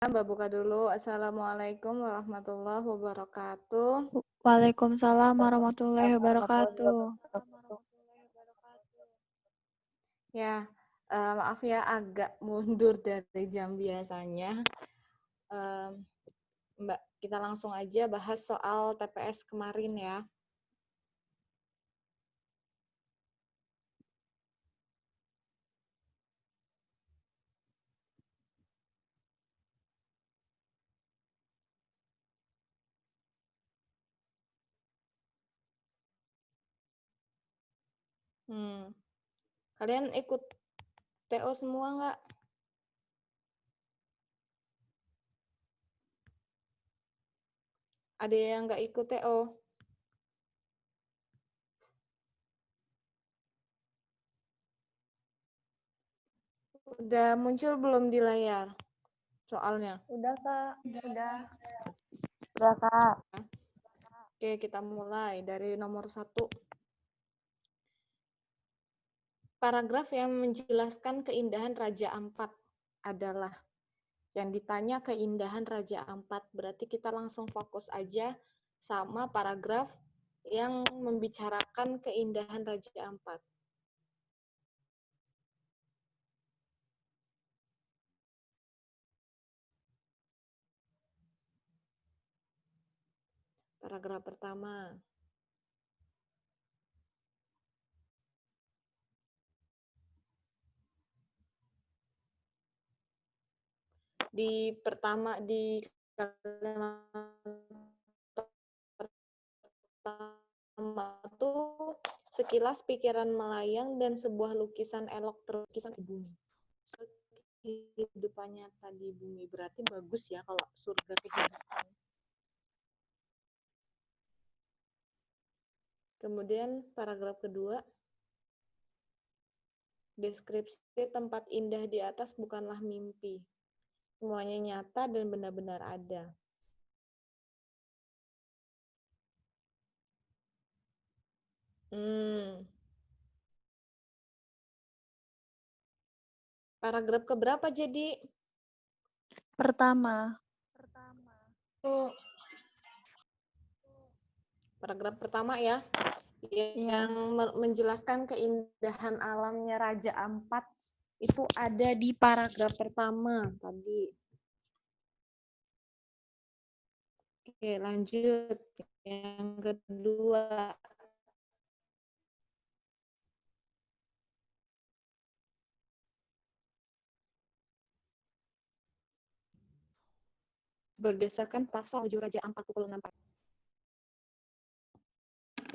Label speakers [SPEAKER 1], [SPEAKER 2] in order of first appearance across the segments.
[SPEAKER 1] Mbak buka dulu. Assalamualaikum warahmatullahi wabarakatuh.
[SPEAKER 2] Waalaikumsalam warahmatullahi wabarakatuh.
[SPEAKER 1] Ya, maaf ya agak mundur dari jam biasanya. Mbak, kita langsung aja bahas soal TPS kemarin ya. Kalian ikut TO semua nggak? Ada yang nggak ikut TO? Udah muncul belum di layar soalnya?
[SPEAKER 2] Udah, Kak. Udah, Kak.
[SPEAKER 1] Oke, kita mulai dari nomor 1. Paragraf yang menjelaskan keindahan Raja Ampat adalah yang ditanya keindahan Raja Ampat. Berarti kita langsung fokus aja sama paragraf yang membicarakan keindahan Raja Ampat. Paragraf pertama. Di kalimat pertama tuh sekilas pikiran melayang dan sebuah lukisan elok terlukisan di bumi. Kehidupan nyata di bumi berarti bagus ya kalau surga kehidupan. Kemudian paragraf kedua, deskripsi tempat indah di atas bukanlah mimpi. Semuanya nyata dan benar-benar ada. Paragraf keberapa jadi?
[SPEAKER 2] Pertama.
[SPEAKER 1] Paragraf pertama ya. Yang menjelaskan keindahan alamnya Raja Ampat itu ada di paragraf pertama tadi. Oke, lanjut. Yang kedua. Berdasarkan pasal 7 Raja Ampat pukul 6 pagi.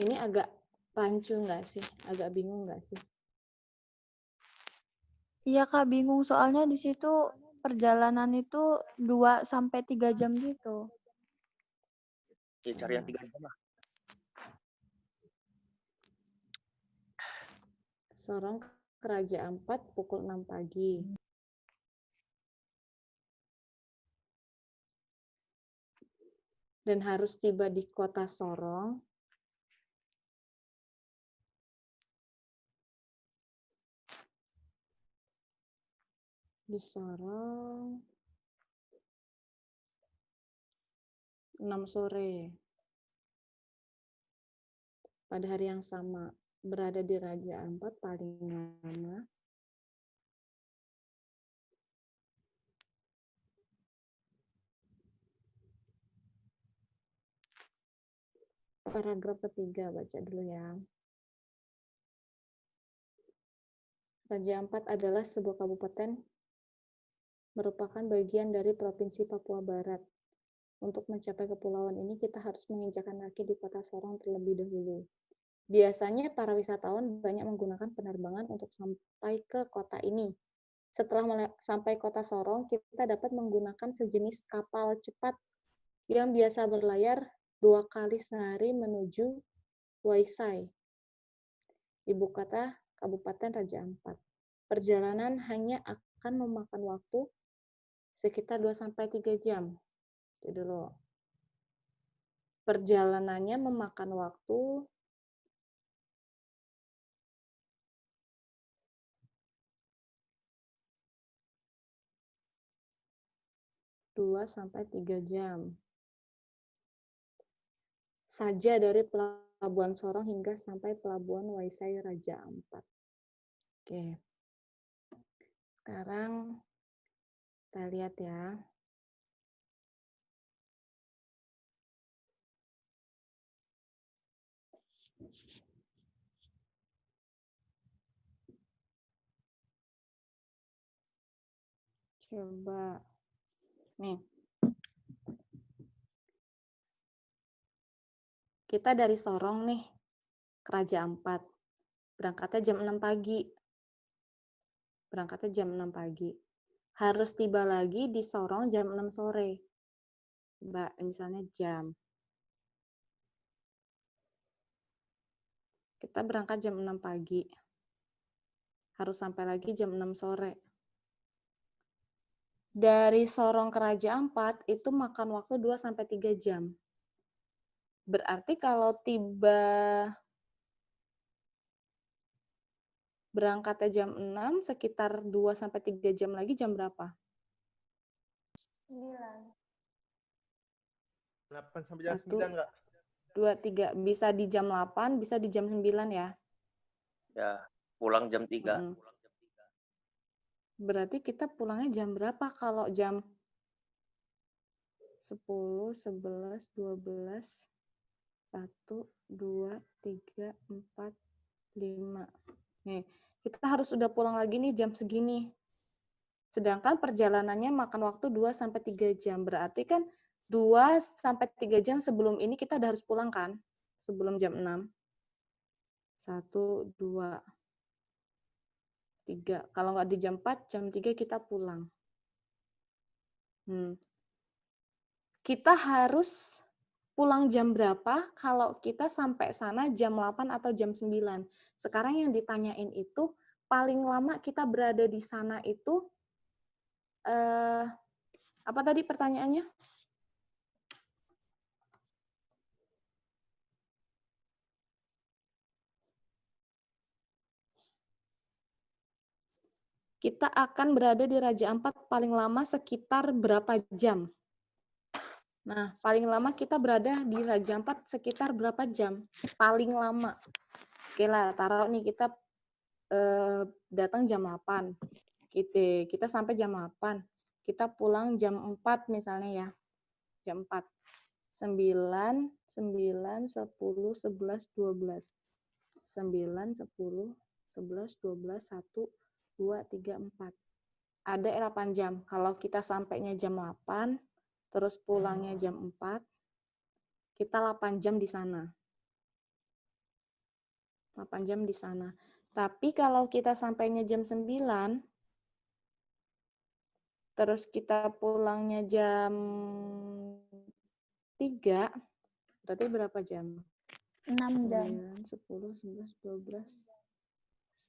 [SPEAKER 1] Ini agak rancu nggak sih? Agak bingung nggak sih?
[SPEAKER 2] Iya, Kak, bingung soalnya di situ perjalanan itu 2-3 jam gitu.
[SPEAKER 3] Ya, cari yang 3 jam lah.
[SPEAKER 1] Sorong ke Raja Ampat pukul 6 pagi. Dan harus tiba di kota Sorong di Sorong 6 sore pada hari yang sama, berada di Raja Ampat paling lama paragraf ketiga, baca dulu ya. Raja Ampat adalah sebuah kabupaten merupakan bagian dari Provinsi Papua Barat. Untuk mencapai kepulauan ini, kita harus menginjakan kaki di kota Sorong terlebih dahulu. Biasanya para wisatawan banyak menggunakan penerbangan untuk sampai ke kota ini. Setelah sampai kota Sorong, kita dapat menggunakan sejenis kapal cepat yang biasa berlayar 2 kali sehari menuju Waisai, ibu kota Kabupaten Raja Ampat. Perjalanan hanya akan memakan waktu sekitar 2-3 jam. Jadi dulu. Perjalanannya memakan waktu 2-3 jam. Saja dari Pelabuhan Sorong hingga sampai Pelabuhan Waisai Raja Ampat. Oke. Sekarang kita lihat ya. Coba. Nih. Kita dari Sorong nih, ke Raja Ampat. Berangkatnya jam 6 pagi. Harus tiba lagi di Sorong jam 6 sore. Mbak, misalnya jam. Kita berangkat jam 6 pagi. Harus sampai lagi jam 6 sore. Dari Sorong ke Raja Ampat itu makan waktu 2-3 jam. Berarti kalau berangkatnya jam 6, sekitar 2-3 jam lagi jam berapa?
[SPEAKER 3] 8 sampai jam 9 nggak?
[SPEAKER 1] 2, 3. Bisa di jam 8, bisa di jam 9 ya?
[SPEAKER 3] Ya, pulang jam 3.
[SPEAKER 1] Berarti kita pulangnya jam berapa kalau jam 10, 11, 12, 1, 2, 3, 4, 5. Nih, kita harus udah pulang lagi nih jam segini. Sedangkan perjalanannya makan waktu 2-3 jam. Berarti kan 2-3 jam sebelum ini kita udah harus pulang kan? Sebelum jam 6. 1, 2, 3. Kalau nggak di jam 4, jam 3 kita pulang. Kita harus pulang jam berapa kalau kita sampai sana jam 8 atau jam 9. Sekarang yang ditanyain itu, paling lama kita berada di sana itu, apa tadi pertanyaannya? Kita akan berada di Raja Ampat paling lama sekitar berapa jam? Nah, paling lama kita berada di Raja Ampat sekitar berapa jam? Paling lama. Oke lah, taruh nih kita datang jam 8. Kita sampai jam 8. Kita pulang jam 4 misalnya ya. Jam 4. 9, 10, 11, 12. 9, 10, 11, 12, 1, 2, 3, 4. Ada 8 jam. Kalau kita sampainya jam 8, terus pulangnya jam 4, kita 8 jam di sana. 8 jam di sana. Tapi kalau kita sampainya jam 9, terus kita pulangnya jam 3, berarti berapa jam?
[SPEAKER 2] 6 jam.
[SPEAKER 1] 9, 10, 11, 12,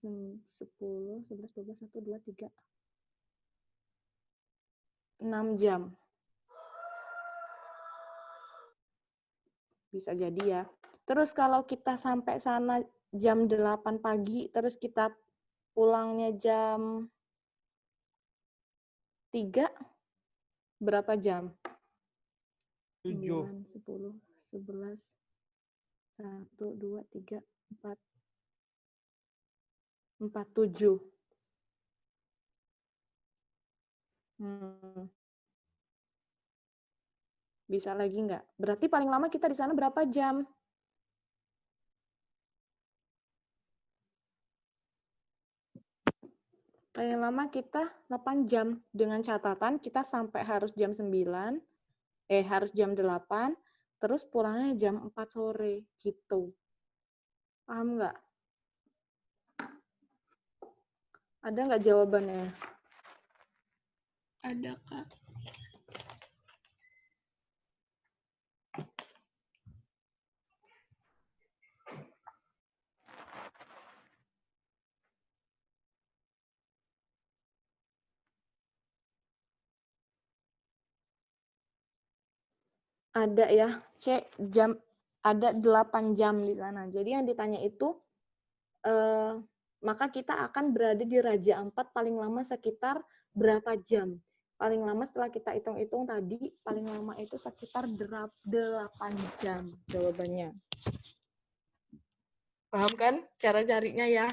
[SPEAKER 1] 10, 11, 12, 1, 2, 3. 6 jam. Bisa jadi ya. Terus kalau kita sampai sana jam 8 pagi, terus kita pulangnya jam 3, berapa jam?
[SPEAKER 3] 7.
[SPEAKER 1] 9, 10, 11, 1, 2, 3, 4, 7. Bisa lagi nggak? Berarti paling lama kita di sana berapa jam? Paling lama kita 8 jam. Dengan catatan kita sampai harus jam 9, harus jam 8, terus pulangnya jam 4 sore, gitu. Paham nggak? Ada nggak jawabannya?
[SPEAKER 4] Ada, Kak.
[SPEAKER 1] Ada ya, jam, ada 8 jam di sana. Jadi yang ditanya itu, maka kita akan berada di Raja Ampat paling lama sekitar berapa jam. Paling lama setelah kita hitung-hitung tadi, paling lama itu sekitar 8 jam jawabannya. Paham kan cara carinya ya?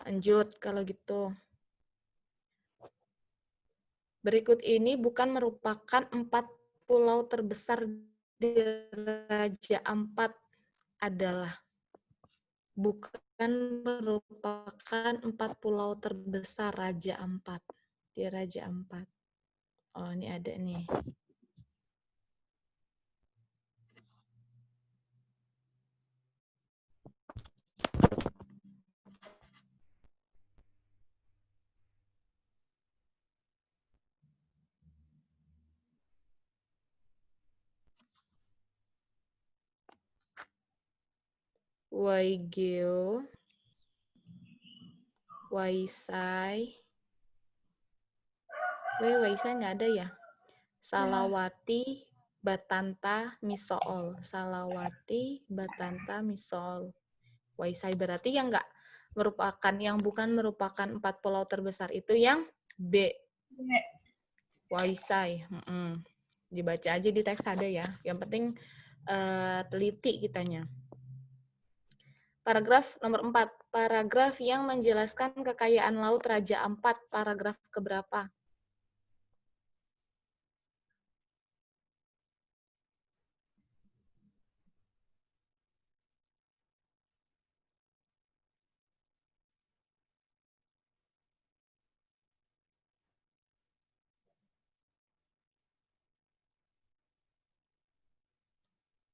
[SPEAKER 1] Lanjut kalau gitu. Berikut ini bukan merupakan 4 pulau terbesar di Raja Ampat adalah. Bukan merupakan 4 pulau terbesar Raja Ampat. Di Raja Ampat. Oh, ini ada nih. Waigeo, Waisai. Waisai nggak ada ya? Salawati, Batanta, Misool. Salawati, Batanta, Misool. Waisai berarti yang nggak merupakan, yang bukan merupakan 4 pulau terbesar itu yang B. Waisai. Dibaca aja di teks ada ya. Yang penting teliti kitanya. Paragraf nomor 4. Paragraf yang menjelaskan kekayaan laut Raja Ampat. Paragraf keberapa?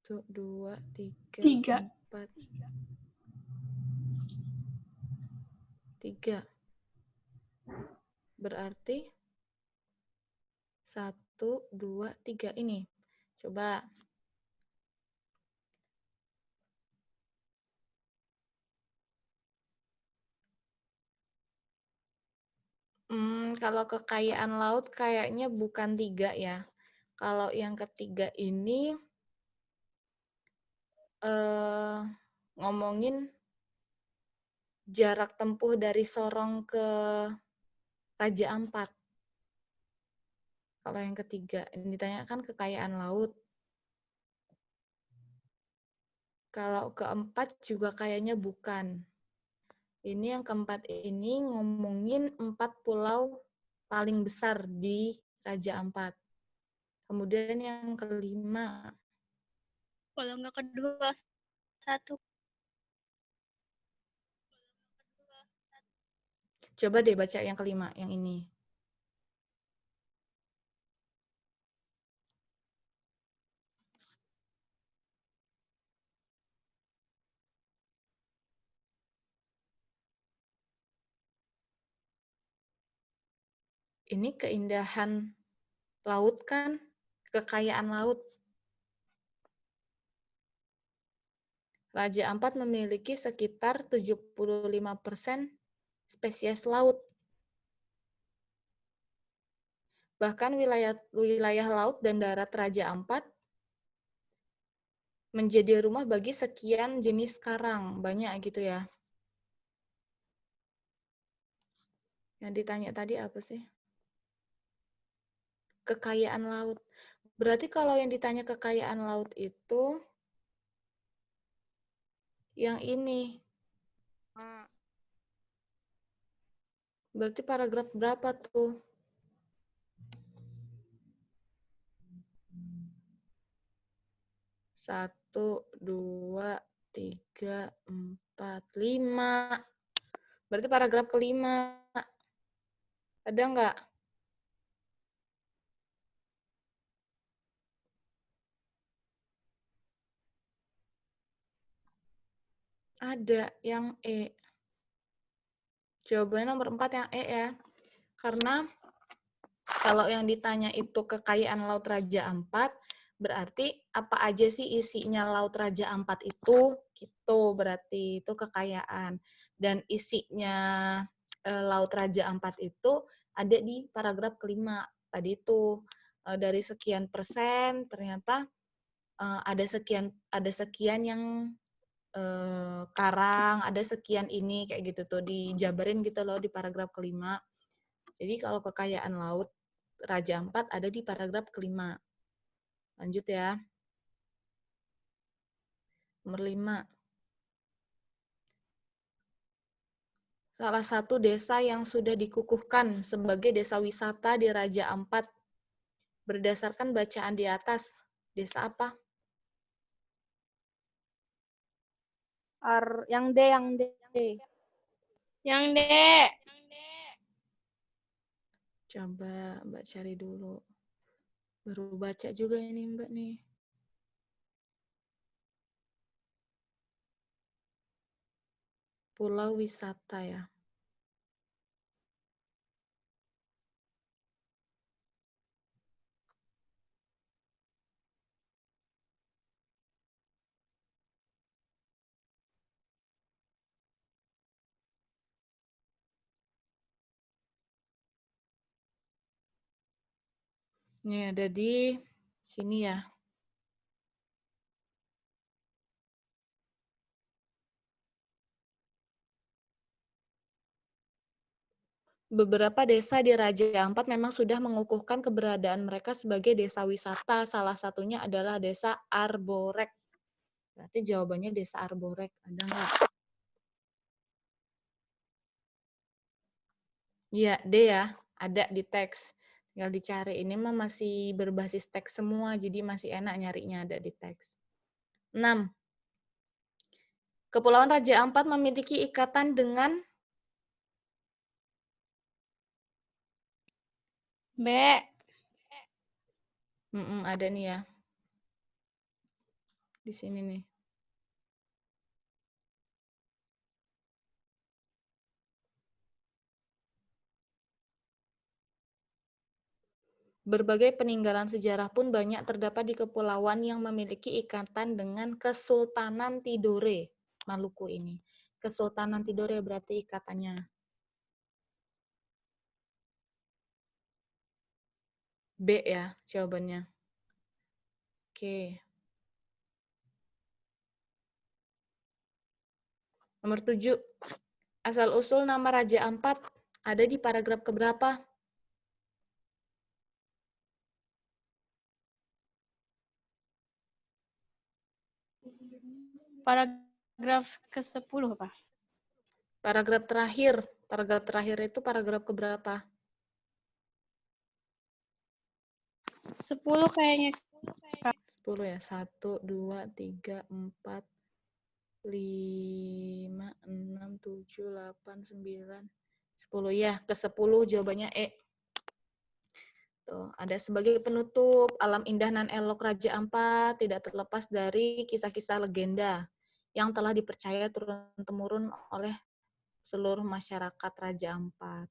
[SPEAKER 1] Satu, dua, tiga, empat. 3. Berarti 1, 2, 3 ini. Coba. Kalau kekayaan laut kayaknya bukan 3 ya. Kalau yang ketiga ini ngomongin jarak tempuh dari Sorong ke Raja Ampat. Kalau yang ketiga, ini ditanyakan kekayaan laut. Kalau keempat juga kayaknya bukan. Ini yang keempat ini ngomongin 4 pulau paling besar di Raja Ampat. Kemudian yang kelima.
[SPEAKER 4] Kalau nggak kedua, 1.
[SPEAKER 1] Coba deh baca yang kelima, yang ini. Ini keindahan laut kan? Kekayaan laut. Raja Ampat memiliki sekitar 75% spesies laut. Bahkan wilayah laut dan darat Raja Ampat menjadi rumah bagi sekian jenis karang. Banyak gitu ya. Yang ditanya tadi apa sih? Kekayaan laut. Berarti kalau yang ditanya kekayaan laut itu yang ini. Berarti paragraf berapa tuh? 1, 2, 3, 4, 5. Berarti paragraf kelima. Ada nggak? Ada, yang E. Jawabannya nomor 4 yang E ya. Karena kalau yang ditanya itu kekayaan Laut Raja Ampat, berarti apa aja sih isinya Laut Raja Ampat itu? Gitu, berarti itu kekayaan. Dan isinya Laut Raja Ampat itu ada di paragraf kelima. Tadi itu dari sekian persen ternyata ada sekian yang
[SPEAKER 5] karang, ada sekian ini, kayak gitu tuh, dijabarin gitu loh di paragraf kelima. Jadi kalau kekayaan laut Raja Ampat ada di paragraf kelima. Lanjut ya. Nomor 5. Salah satu desa yang sudah dikukuhkan sebagai desa wisata di Raja Ampat. Berdasarkan bacaan di atas, desa apa?
[SPEAKER 6] Yang D.
[SPEAKER 4] Yang D.
[SPEAKER 5] Coba Mbak cari dulu. Baru baca juga ini Mbak nih. Pulau wisata ya. Ini ada di sini ya. Beberapa desa di Raja Ampat memang sudah mengukuhkan keberadaan mereka sebagai desa wisata. Salah satunya adalah desa Arborek. Berarti jawabannya desa Arborek. Ada nggak? Iya, D ya. Ada di teks. Tinggal dicari. Ini mah masih berbasis teks semua, jadi masih enak nyarinya ada di teks. 6. Kepulauan Raja Ampat memiliki ikatan dengan
[SPEAKER 4] B.
[SPEAKER 5] ada nih ya. Di sini nih. Berbagai peninggalan sejarah pun banyak terdapat di kepulauan yang memiliki ikatan dengan Kesultanan Tidore, Maluku ini. Kesultanan Tidore berarti ikatannya. B ya jawabannya. Oke. Nomor 7. Asal-usul nama Raja Ampat ada di paragraf keberapa?
[SPEAKER 4] Paragraf ke-10, Pak.
[SPEAKER 5] Paragraf terakhir. Paragraf terakhir itu paragraf keberapa?
[SPEAKER 4] 10 kayaknya.
[SPEAKER 5] 10 ya. 1, 2, 3, 4, 5, 6, 7, 8, 9, 10. Ya, ke-10 jawabannya E. Tuh, ada sebagai penutup, alam indah nan elok Raja Ampat tidak terlepas dari kisah-kisah legenda yang telah dipercaya turun-temurun oleh seluruh masyarakat Raja Ampat.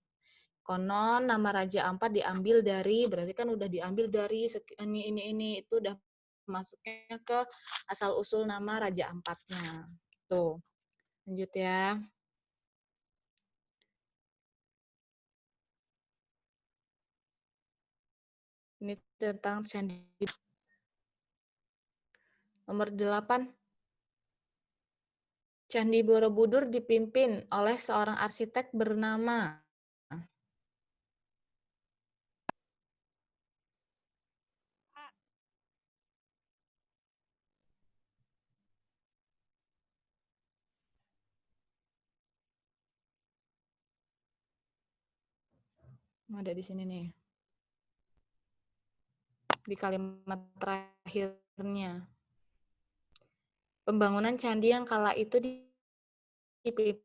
[SPEAKER 5] Konon nama Raja Ampat diambil dari, berarti kan udah diambil dari ini itu udah masuknya ke asal-usul nama Raja Ampatnya. Tuh, lanjut ya. Ini tentang Candi. Nomor 8. Candi Borobudur dipimpin oleh seorang arsitek bernama ada di sini nih. Di kalimat terakhirnya. Pembangunan candi yang kala itu dipimpin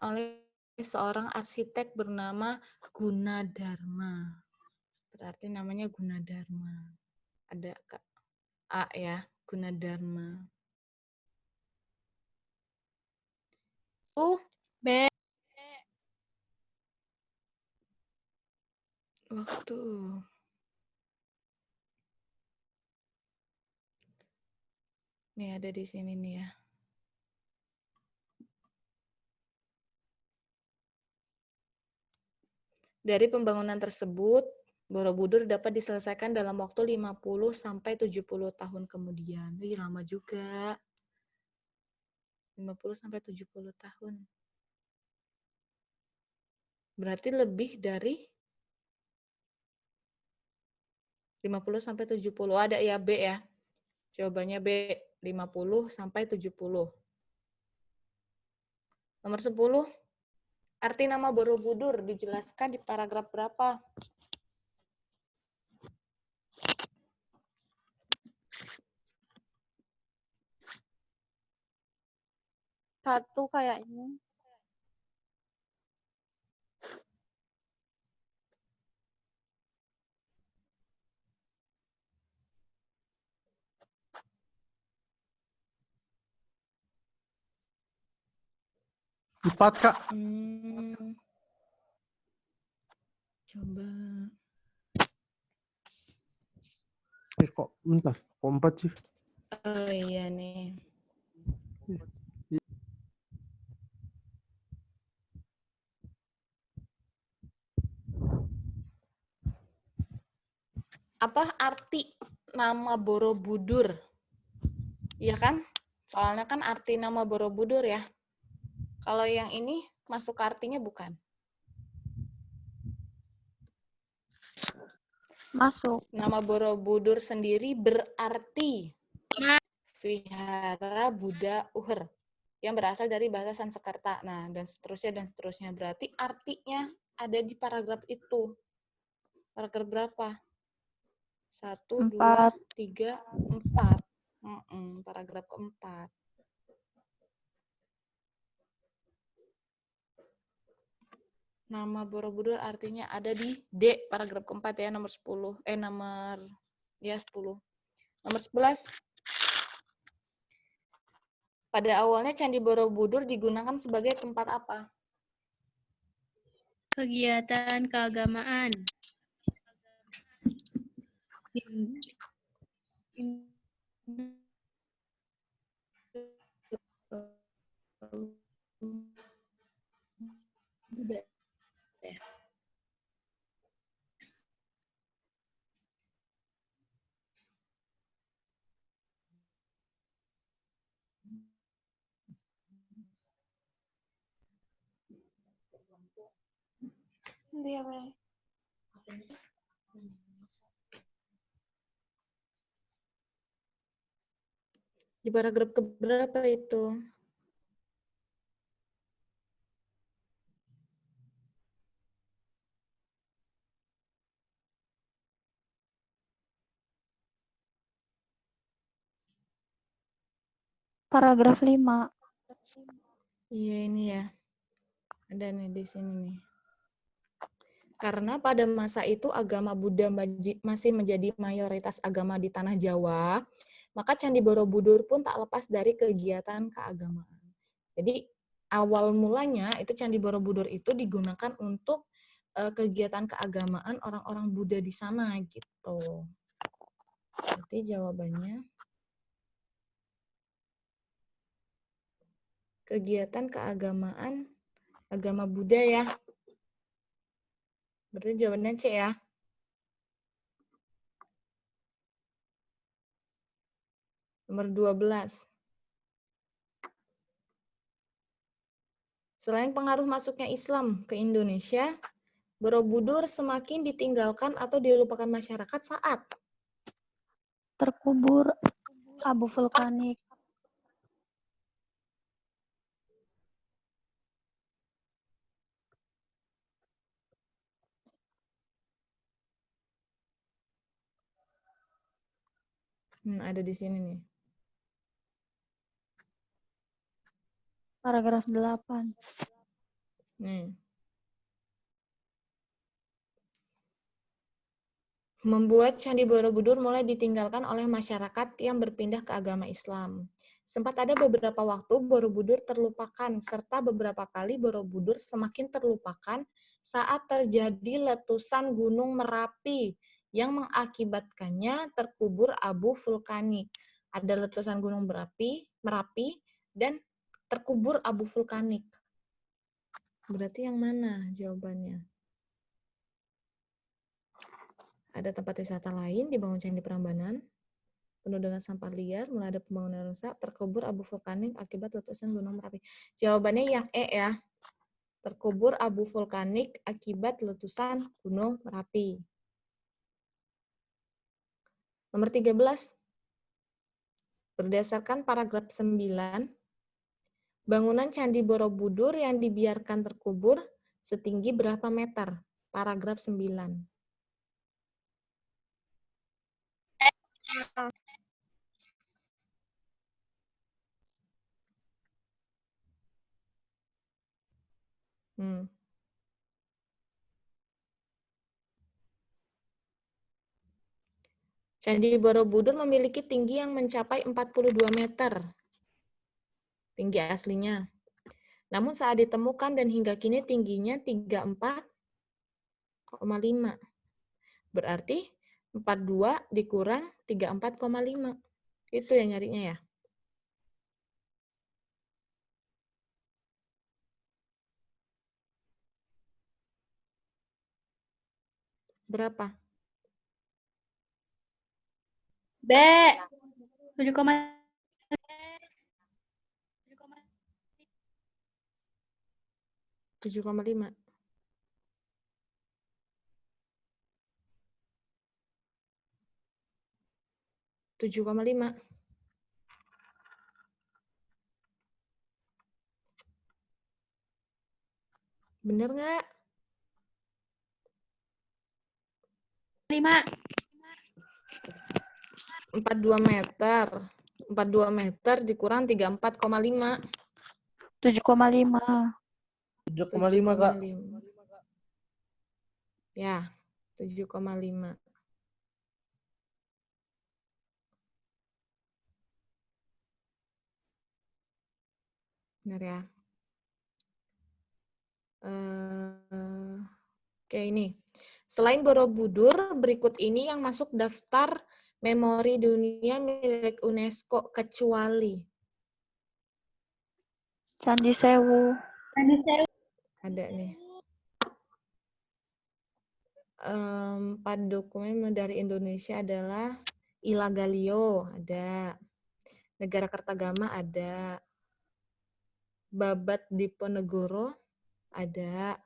[SPEAKER 5] oleh seorang arsitek bernama Gunadarma. Berarti namanya Gunadarma. Ada Kak A ya, Gunadarma.
[SPEAKER 4] B.
[SPEAKER 5] Waktu. Nih ada di sini nih ya. Dari pembangunan tersebut Borobudur dapat diselesaikan dalam waktu 50 sampai 70 tahun kemudian. Wih, lama juga. 50 sampai 70 tahun. Berarti lebih dari 50 sampai 70. Ada ya B ya. Jawabannya B, 50 sampai 70. Nomor 10. Arti nama Borobudur dijelaskan di paragraf berapa?
[SPEAKER 6] Satu kayaknya.
[SPEAKER 7] Empat, Kak.
[SPEAKER 5] Coba.
[SPEAKER 7] Kok bentar, kok 4 sih?
[SPEAKER 5] Oh iya nih. Apa arti nama Borobudur? Iya kan? Soalnya kan arti nama Borobudur ya. Kalau yang ini masuk ke artinya bukan?
[SPEAKER 2] Masuk.
[SPEAKER 5] Nama Borobudur sendiri berarti Vihara Buddha Uher yang berasal dari bahasa Sanskerta. Nah, dan seterusnya dan seterusnya. Berarti artinya ada di paragraf itu. Paragraf berapa? 1, 2, 3, 4. Paragraf keempat. Nama Borobudur artinya ada di D, paragraf keempat ya, nomor 10. Nomor 10. Nomor 11. Pada awalnya Candi Borobudur digunakan sebagai tempat apa?
[SPEAKER 4] Kegiatan keagamaan.
[SPEAKER 5] Di paragraf keberapa itu?
[SPEAKER 2] Paragraf 5.
[SPEAKER 5] Iya ini ya. Ada nih di sini nih. Karena pada masa itu agama Buddha masih menjadi mayoritas agama di tanah Jawa, maka Candi Borobudur pun tak lepas dari kegiatan keagamaan. Jadi awal mulanya itu Candi Borobudur itu digunakan untuk kegiatan keagamaan orang-orang Buddha di sana gitu. Berarti jawabannya kegiatan keagamaan agama Buddha ya. Berarti jawabannya C ya. Nomor 12. Selain pengaruh masuknya Islam ke Indonesia, Borobudur semakin ditinggalkan atau dilupakan masyarakat saat
[SPEAKER 2] Terkubur abu vulkanik.
[SPEAKER 5] ada di sini nih.
[SPEAKER 2] Paragraf 8.
[SPEAKER 5] Nih. Membuat Candi Borobudur mulai ditinggalkan oleh masyarakat yang berpindah ke agama Islam. Sempat ada beberapa waktu Borobudur terlupakan, serta beberapa kali Borobudur semakin terlupakan saat terjadi letusan Gunung Merapi yang mengakibatkannya terkubur abu vulkanik. Ada letusan Gunung Merapi, dan terkubur abu vulkanik. Berarti yang mana jawabannya? Ada tempat wisata lain dibangun Candi Prambanan, penuh dengan sampah liar, mulai ada pembangunan rusak, terkubur abu vulkanik akibat letusan Gunung Merapi. Jawabannya yang E ya. Terkubur abu vulkanik akibat letusan Gunung Merapi. Nomor 13. Berdasarkan paragraf 9, bangunan Candi Borobudur yang dibiarkan terkubur setinggi berapa meter? Paragraf 9. Candi Borobudur memiliki tinggi yang mencapai 42 meter. Tinggi aslinya. Namun saat ditemukan dan hingga kini tingginya 34,5. Berarti 42 dikurang 34,5. Itu yang nyarinya ya. Berapa?
[SPEAKER 4] B. 7,5.
[SPEAKER 5] 7,5. Bener nggak?
[SPEAKER 4] 5.
[SPEAKER 5] 42 meter. 42 meter dikurang 34,5.
[SPEAKER 2] 7,5.
[SPEAKER 3] 7,5 Kak.
[SPEAKER 5] Ya, 7,5. Benar ya. Oke, ini. Selain Borobudur, berikut ini yang masuk daftar memori dunia milik UNESCO kecuali.
[SPEAKER 2] Candi Sewu.
[SPEAKER 5] Ada nih. 4 dokumen dari Indonesia adalah Ilagalio, ada. Negara Kertagama, ada. Babat Diponegoro, ada.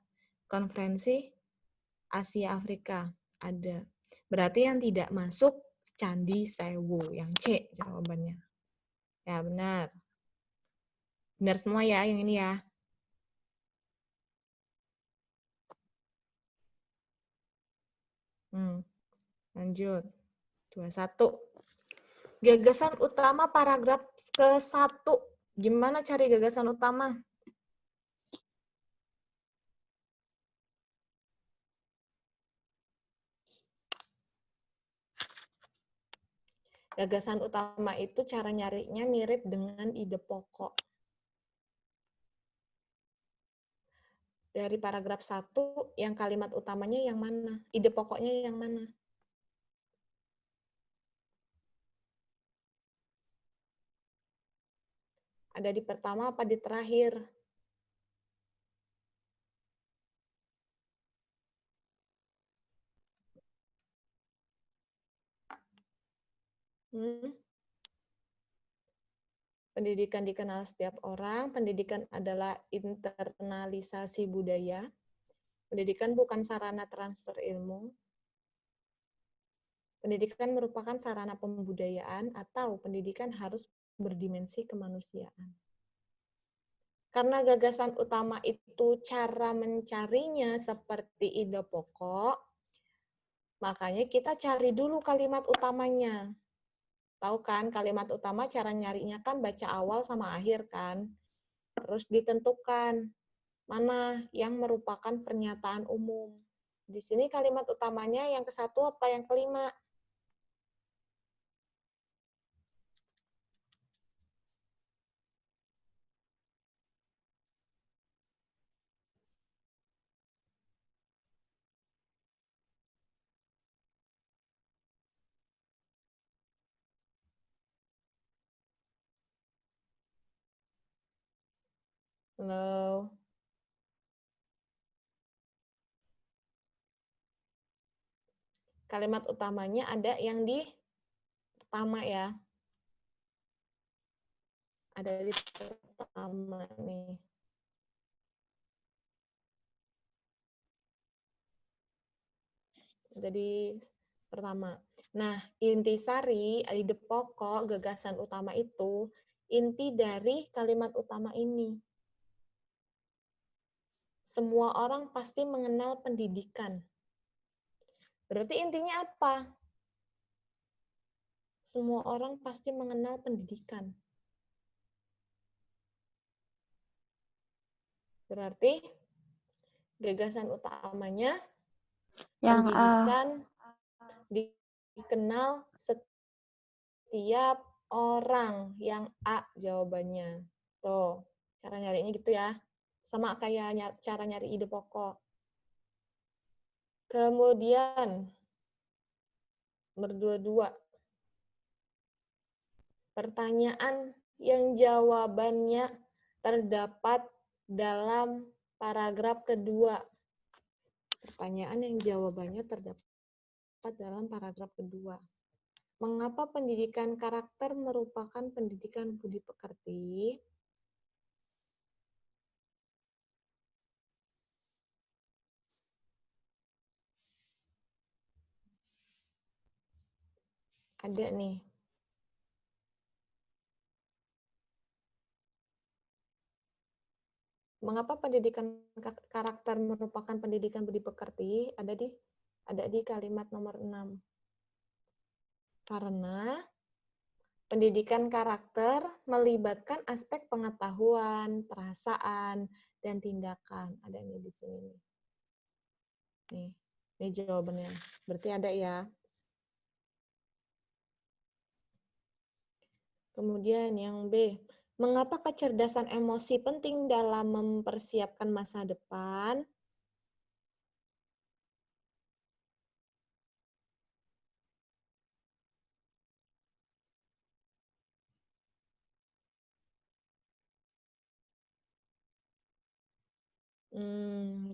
[SPEAKER 5] Konferensi Asia Afrika, ada. Berarti yang tidak masuk Candi Sewu, yang C jawabannya. Ya, benar. Benar semua ya, yang ini ya. Lanjut. 21. Gagasan utama paragraf ke-1. Gimana cari gagasan utama? Gagasan utama itu cara nyarinya mirip dengan ide pokok. Dari paragraf 1, yang kalimat utamanya yang mana? Ide pokoknya yang mana? Ada di pertama apa di terakhir? Pendidikan dikenal setiap orang, pendidikan adalah internalisasi budaya, pendidikan bukan sarana transfer ilmu, pendidikan merupakan sarana pembudayaan, atau pendidikan harus berdimensi kemanusiaan. Karena gagasan utama itu cara mencarinya seperti ide pokok, makanya kita cari dulu kalimat utamanya. Tahu kan, kalimat utama cara nyarinya kan baca awal sama akhir kan. Terus ditentukan mana yang merupakan pernyataan umum. Di sini kalimat utamanya yang ke-1 apa yang kelima? Halo. kalimat utamanya ada yang di pertama ya. Ada di pertama nih. Jadi pertama. Nah, intisari, ide pokok, gagasan utama itu inti dari kalimat utama ini. Semua orang pasti mengenal pendidikan. Berarti intinya apa? Semua orang pasti mengenal pendidikan. Berarti gagasan utamanya
[SPEAKER 2] Yang A.
[SPEAKER 5] pendidikan dikenal setiap orang. Yang A jawabannya. Tuh, cara nyarinya gitu ya. Sama kayak cara nyari ide pokok. Kemudian, nomor 22. Pertanyaan yang jawabannya terdapat dalam paragraf kedua. Pertanyaan yang jawabannya terdapat dalam paragraf kedua. Mengapa pendidikan karakter merupakan pendidikan budi pekerti? Ada nih. Mengapa pendidikan karakter merupakan pendidikan budi pekerti? Ada di kalimat nomor 6. Karena pendidikan karakter melibatkan aspek pengetahuan, perasaan, dan tindakan. Ada nih di sini. Nih, ini jawabannya. Berarti ada ya. Kemudian yang B. Mengapa kecerdasan emosi penting dalam mempersiapkan masa depan?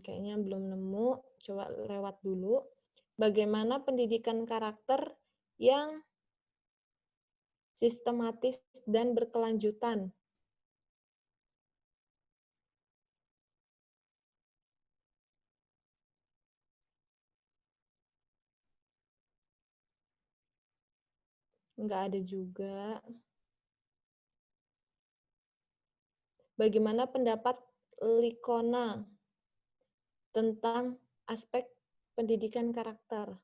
[SPEAKER 5] Kayaknya belum nemu. Coba lewat dulu. Bagaimana pendidikan karakter yang sistematis dan berkelanjutan? Enggak ada juga. Bagaimana pendapat Likona tentang aspek pendidikan karakter?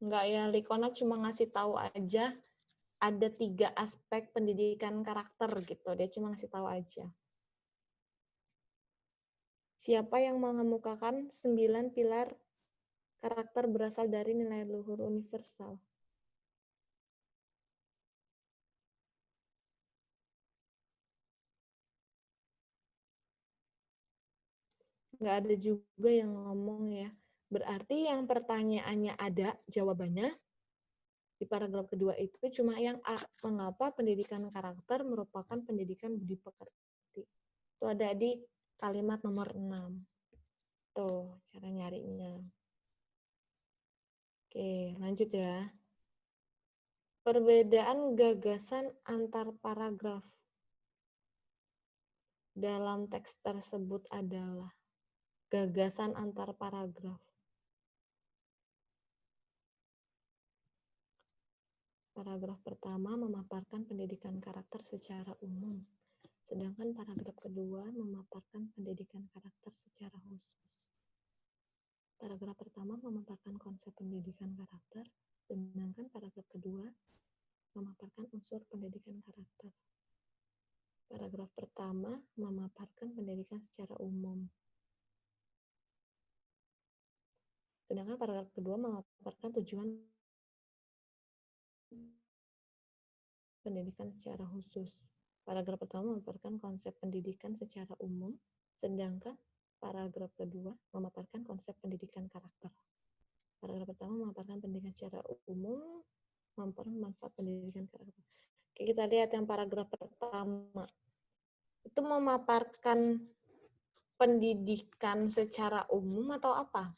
[SPEAKER 5] Enggak ya, Likona cuma ngasih tahu aja ada 3 aspek pendidikan karakter gitu. Dia cuma ngasih tahu aja. Siapa yang mengemukakan 9 pilar karakter berasal dari nilai luhur universal? Nggak ada juga yang ngomong ya. Berarti yang pertanyaannya ada jawabannya di paragraf kedua itu cuma yang A. Mengapa pendidikan karakter merupakan pendidikan budi pekerti? Itu ada di kalimat nomor 6. Tuh, cara nyarinya. Oke, lanjut ya. Perbedaan gagasan antar paragraf dalam teks tersebut adalah gagasan antar paragraf. Paragraf pertama memaparkan pendidikan karakter secara umum, sedangkan paragraf kedua memaparkan pendidikan karakter secara khusus. Paragraf pertama memaparkan konsep pendidikan karakter, sedangkan paragraf kedua memaparkan unsur pendidikan karakter. Paragraf pertama memaparkan pendidikan secara umum, sedangkan paragraf kedua memaparkan tujuan pendidikan secara khusus. Paragraf pertama memaparkan konsep pendidikan secara umum, sedangkan paragraf kedua memaparkan konsep pendidikan karakter. Paragraf pertama memaparkan pendidikan secara umum, Memaparkan manfaat pendidikan karakter. Oke, kita lihat yang paragraf pertama. Itu memaparkan pendidikan secara umum atau apa?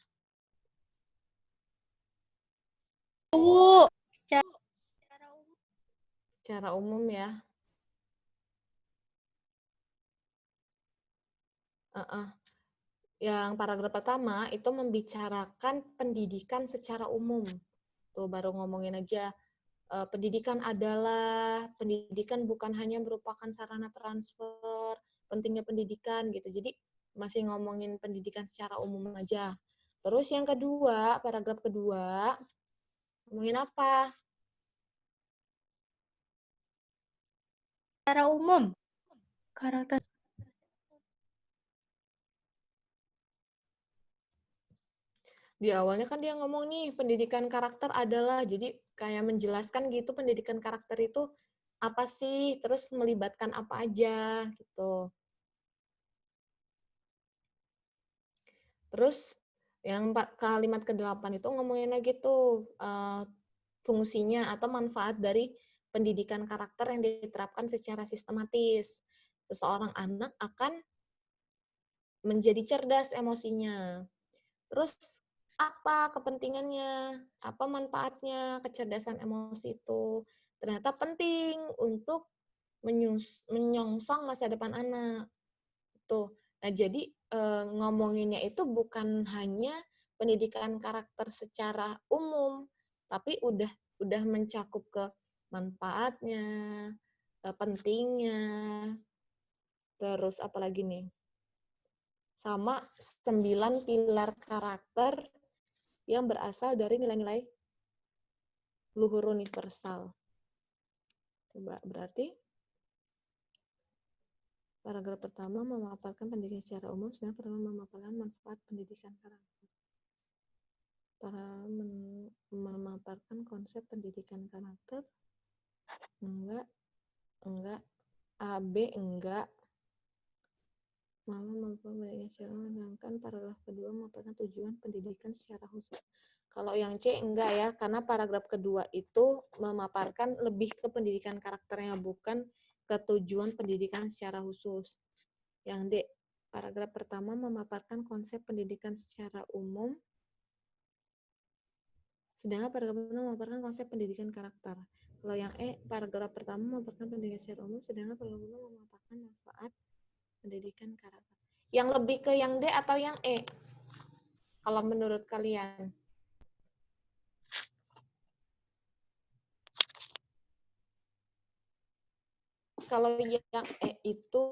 [SPEAKER 4] Bu,
[SPEAKER 5] Secara umum ya. Yang paragraf pertama itu membicarakan pendidikan secara umum. Tuh baru ngomongin aja. Pendidikan adalah, pendidikan bukan hanya merupakan sarana transfer, pentingnya pendidikan gitu. Jadi masih ngomongin pendidikan secara umum aja. Terus yang kedua, paragraf kedua, ngomongin apa?
[SPEAKER 4] secara umum, karakter
[SPEAKER 5] Di awalnya kan dia ngomong nih, pendidikan karakter adalah, jadi kayak menjelaskan gitu pendidikan karakter itu apa sih, terus melibatkan apa aja gitu. Terus yang kalimat ke-8 itu ngomongin lagi tuh fungsinya atau manfaat dari pendidikan karakter yang diterapkan secara sistematis. Seseorang anak akan menjadi cerdas emosinya. Terus apa kepentingannya, apa manfaatnya kecerdasan emosi itu? Ternyata penting untuk menyongsong masa depan anak. Tuh. Nah, jadi ngomonginnya itu bukan hanya pendidikan karakter secara umum, tapi udah mencakup ke manfaatnya, pentingnya, terus apa lagi nih? Sama 9 pilar karakter yang berasal dari nilai-nilai luhur universal. Coba berarti paragraf pertama memaparkan pendidikan secara umum, sedangkan paragraf memaparkan manfaat pendidikan karakter. Para memaparkan konsep pendidikan karakter, enggak, A, B, enggak. Mama memaparkan pendidikan secara umum, sedangkan paragraf kedua memaparkan tujuan pendidikan secara khusus. Kalau yang C enggak ya, karena paragraf kedua itu memaparkan lebih ke pendidikan karakternya, bukan ke tujuan pendidikan secara khusus. Yang D, paragraf pertama memaparkan konsep pendidikan secara umum, sedangkan paragraf kedua memaparkan konsep pendidikan karakter. Kalau yang E, paragraf pertama memaparkan pendidikan secara umum, sedangkan paragraf kedua memaparkan manfaat pendidikan karakter. Yang lebih ke yang D atau yang E? Kalau menurut kalian? Kalau yang E itu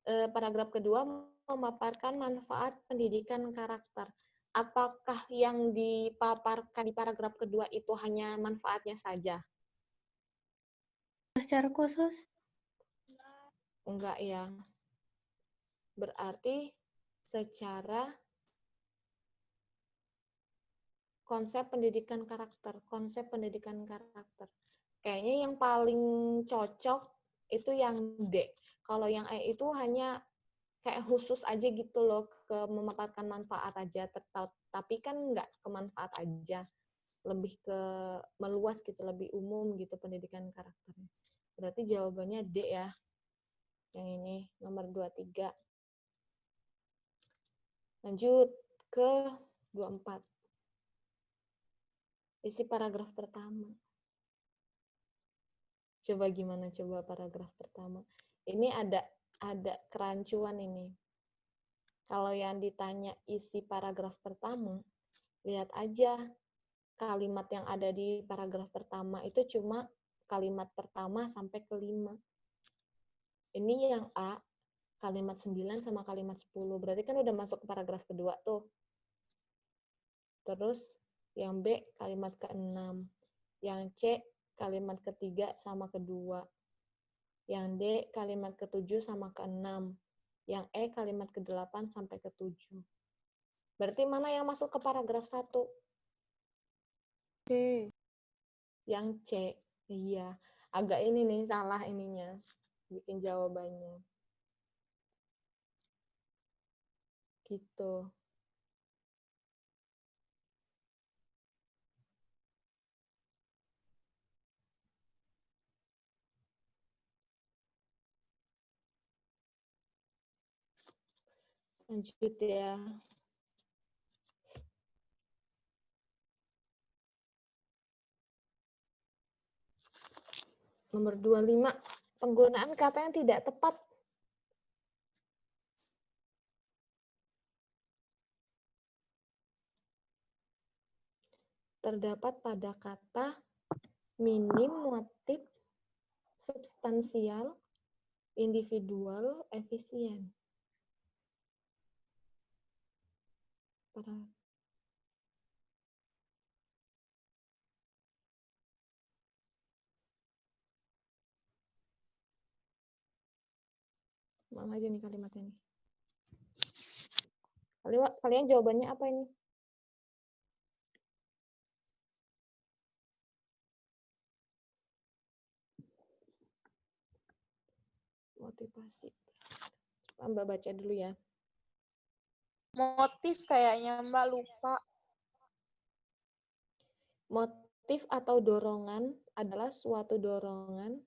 [SPEAKER 5] paragraf kedua memaparkan manfaat pendidikan karakter. Apakah yang dipaparkan di paragraf kedua itu hanya manfaatnya saja?
[SPEAKER 4] secara khusus.
[SPEAKER 5] Enggak ya. Berarti secara konsep pendidikan karakter. Kayaknya yang paling cocok itu yang D. Kalau yang E itu hanya kayak khusus aja gitu loh, ke memaparkan manfaat aja, tapi kan nggak ke manfaat aja, lebih ke meluas gitu, lebih umum gitu pendidikan karakternya. Berarti jawabannya D ya, yang ini nomor 23. Lanjut ke 24. Isi paragraf pertama. Coba gimana coba paragraf pertama. Ini ada kerancuan ini. Kalau yang ditanya isi paragraf pertama, lihat aja kalimat yang ada di paragraf pertama itu cuma kalimat pertama sampai ke 5. Ini yang A, kalimat 9 sama kalimat 10. Berarti kan udah masuk ke paragraf kedua tuh. Terus yang B, kalimat ke-6. Yang C, kalimat ketiga sama kedua. Yang D, kalimat ke-7 sama ke-6. Yang E, kalimat ke-8 sampai ke-7. Berarti mana yang masuk ke paragraf 1?
[SPEAKER 6] C.
[SPEAKER 5] Yang C. Iya. Agak ini nih, salah ininya. Bikin jawabannya. Gitu. Lanjut ya. Nomor 25, penggunaan kata yang tidak tepat. Terdapat pada kata minim, motif, substansial, individual, efisien. Ulang aja nih kalimatnya nih. Kalian jawabannya apa ini? Motivasi. Mbak baca dulu ya.
[SPEAKER 6] Motif kayaknya Mbak, lupa.
[SPEAKER 5] Motif atau dorongan adalah suatu dorongan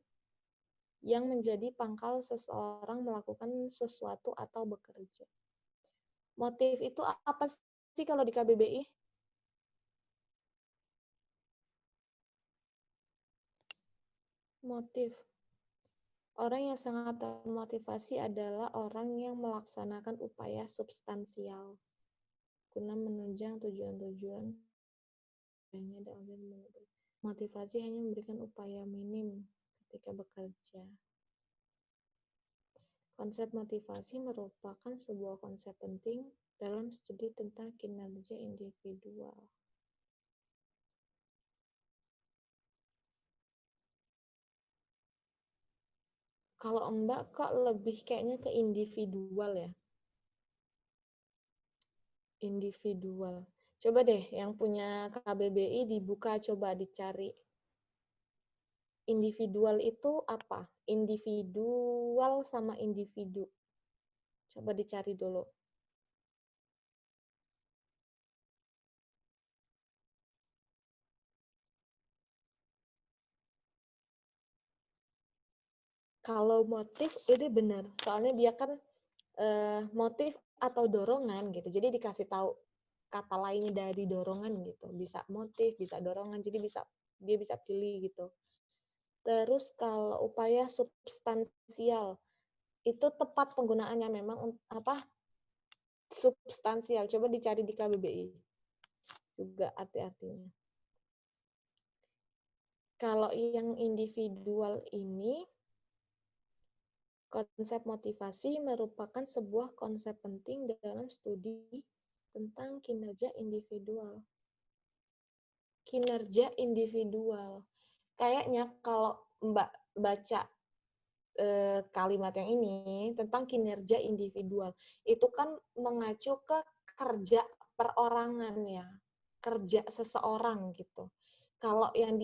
[SPEAKER 5] yang menjadi pangkal seseorang melakukan sesuatu atau bekerja. Motif itu apa sih kalau di KBBI? Motif. Orang yang sangat termotivasi adalah orang yang melaksanakan upaya substansial guna menunjang tujuan-tujuan. Motivasi hanya memberikan upaya minim ketika bekerja. Konsep motivasi merupakan sebuah konsep penting dalam studi tentang kinerja individual. Kalau Mbak kok lebih kayaknya ke individual ya? Individual. Coba deh yang punya KBBI dibuka, coba dicari. Individual itu apa? Individual sama individu. Coba dicari dulu. Kalau motif ini benar, soalnya dia kan motif atau dorongan gitu. Jadi dikasih tahu kata lainnya dari dorongan gitu. Bisa motif, bisa dorongan. Jadi dia bisa pilih gitu. Terus kalau upaya substansial itu tepat penggunaannya memang apa? Substansial. Coba dicari di KBBI. Juga arti-artinya. Kalau yang individual ini, konsep motivasi merupakan sebuah konsep penting dalam studi tentang kinerja individual. Kinerja individual. Kayaknya kalau Mbak baca kalimat yang ini tentang kinerja individual, itu kan mengacu ke kerja perorangan ya, kerja seseorang gitu. Kalau yang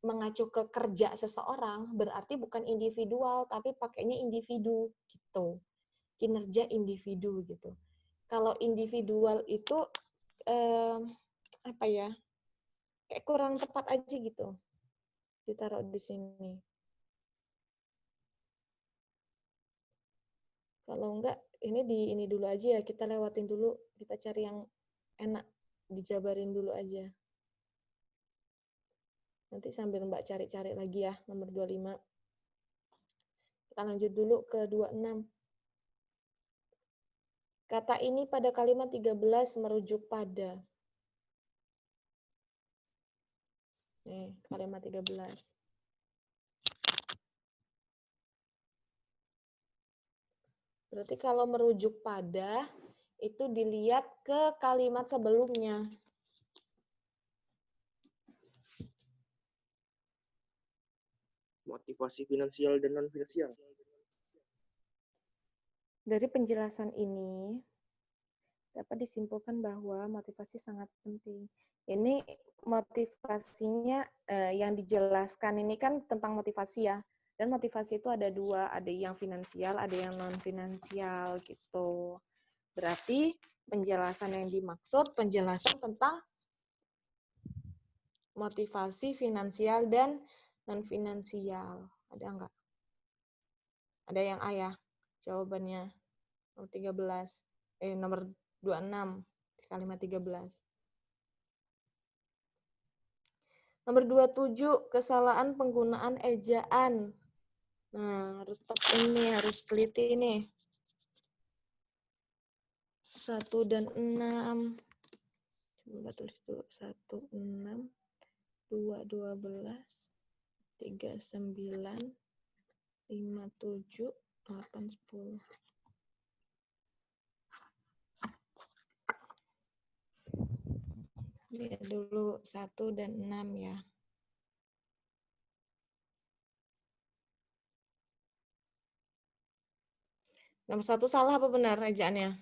[SPEAKER 5] mengacu ke kerja seseorang berarti bukan individual tapi pakainya individu gitu, kinerja individu gitu. Kalau individual itu apa ya, kayak kurang tepat aja gitu ditaruh di sini. Kalau enggak ini dulu aja ya, kita lewatin dulu, kita cari yang enak, dijabarin dulu aja. Nanti sambil Mbak cari-cari lagi ya, nomor 25. Kita lanjut dulu ke 26. Kata ini pada kalimat 13 merujuk pada. Nih, kalimat 13. Berarti kalau merujuk pada, itu dilihat ke kalimat sebelumnya.
[SPEAKER 3] Motivasi finansial dan non-finansial.
[SPEAKER 1] Dari penjelasan ini, dapat disimpulkan bahwa motivasi sangat penting. Ini motivasinya yang dijelaskan ini kan tentang motivasi ya. Dan motivasi itu ada dua, ada yang finansial, ada yang non-finansial gitu. Berarti penjelasan yang dimaksud, penjelasan tentang motivasi finansial dan non-finansial. Ada enggak? Ada yang A ya? Jawabannya nomor 13.
[SPEAKER 5] nomor 26 di kalimat 13. Nomor 27, kesalahan penggunaan ejaan. Nah, harus ini, harus teliti nih. 1 dan 6. Coba tulis dulu. 1, 6, 2, 12, 3, 9, 5, 7, 8, 10. Lihat dulu 1 dan 6 ya. Nomor 1 salah apa benar ejaannya?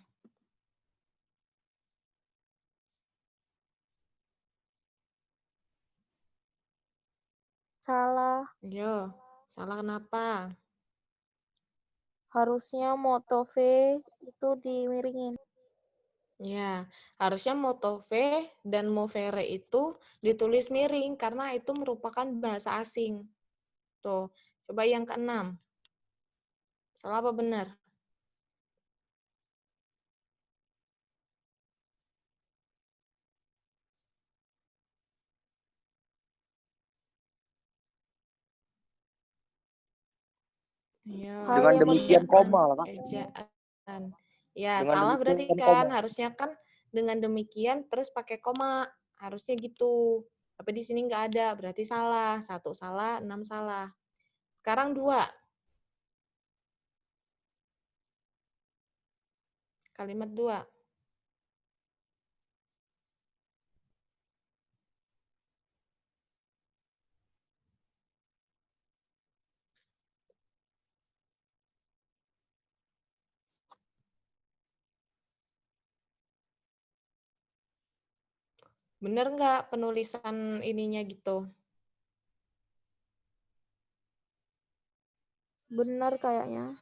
[SPEAKER 6] Salah.
[SPEAKER 5] Yo, salah kenapa?
[SPEAKER 6] Harusnya moto V itu dimiringin.
[SPEAKER 5] Ya, harusnya motove dan movere itu ditulis miring karena itu merupakan bahasa asing. Tuh, coba yang keenam. Salah apa benar? Ya,
[SPEAKER 6] Hal
[SPEAKER 3] Dengan
[SPEAKER 6] yang
[SPEAKER 3] demikian
[SPEAKER 6] menunjukkan
[SPEAKER 3] koma lah, Kak.
[SPEAKER 5] ejaan. Ya,
[SPEAKER 3] Dengan
[SPEAKER 5] salah berarti
[SPEAKER 3] demikian
[SPEAKER 5] kan.
[SPEAKER 3] koma.
[SPEAKER 5] Harusnya kan dengan demikian terus pakai koma. Harusnya gitu. Tapi di sini nggak ada, berarti salah. 1 salah, 6 salah. Sekarang 2. Kalimat 2. Bener nggak penulisan ininya gitu?
[SPEAKER 6] benar kayaknya.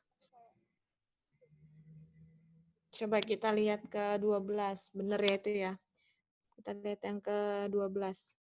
[SPEAKER 5] Coba kita lihat ke 12. Bener ya itu ya. Kita lihat yang ke 12.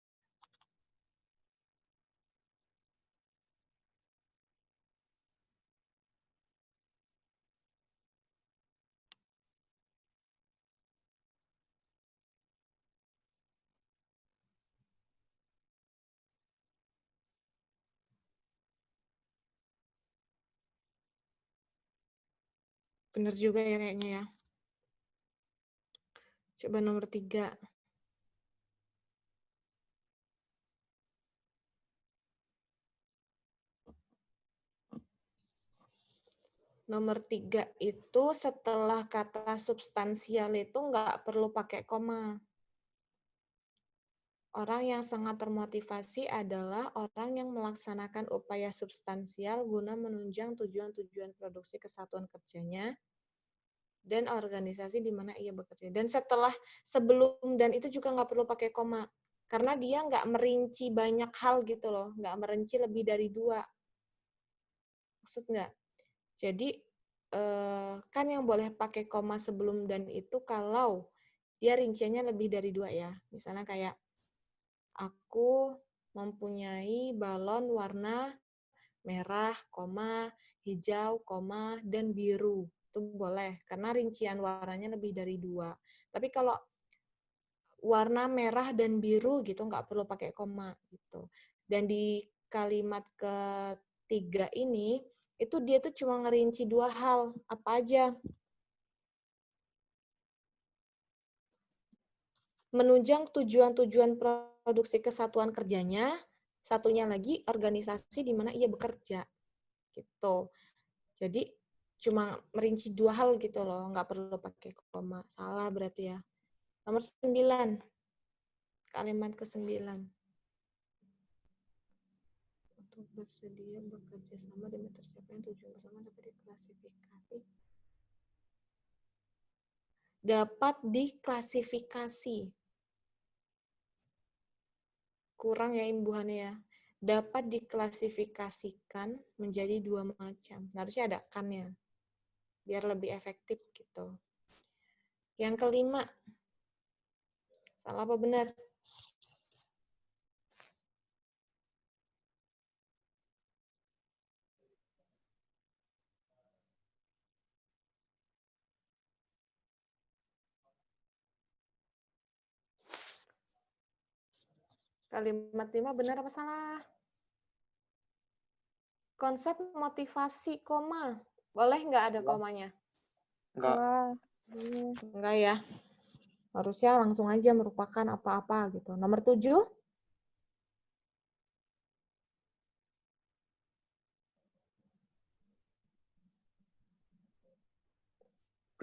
[SPEAKER 5] Bener juga ya kayaknya ya. Coba nomor 3. Nomor 3 itu setelah kata substansial itu nggak perlu pakai koma. Orang yang sangat termotivasi adalah orang yang melaksanakan upaya substansial guna menunjang tujuan-tujuan produksi kesatuan kerjanya dan organisasi di mana ia bekerja. Dan sebelum dan itu juga nggak perlu pakai koma. Karena dia nggak merinci banyak hal gitu loh. Nggak merinci lebih dari 2. Maksud nggak? Jadi, kan yang boleh pakai koma sebelum dan itu kalau dia rinciannya lebih dari 2 ya. Misalnya kayak, aku mempunyai balon warna merah, koma, hijau, koma, dan biru. Itu boleh, karena rincian warnanya lebih dari 2. Tapi kalau warna merah dan biru gitu, nggak perlu pakai koma gitu. Dan di kalimat ketiga ini, itu dia tuh cuma ngerinci 2 hal. Apa aja? Menunjang tujuan-tujuan produksi kesatuan kerjanya, satunya lagi organisasi di mana ia bekerja. Gitu. Jadi cuma merinci 2 hal gitu loh, nggak perlu pakai koma. Salah berarti ya. Nomor 9. Kalimat ke-9. Untuk bersedia bekerja sama demi tercapainya tujuan bersama dapat diklasifikasi. Dapat diklasifikasi. Kurang ya imbuhannya ya. Dapat diklasifikasikan menjadi 2 macam. Harusnya ada kan-nya. Biar lebih efektif gitu. Yang kelima. Salah apa benar?
[SPEAKER 1] Kalimat 5 benar apa salah? Konsep motivasi koma. Boleh nggak ada
[SPEAKER 3] Salah.
[SPEAKER 1] komanya?
[SPEAKER 3] Enggak.
[SPEAKER 6] Wah,
[SPEAKER 1] Enggak ya. Harusnya langsung aja merupakan apa-apa gitu. Nomor 7.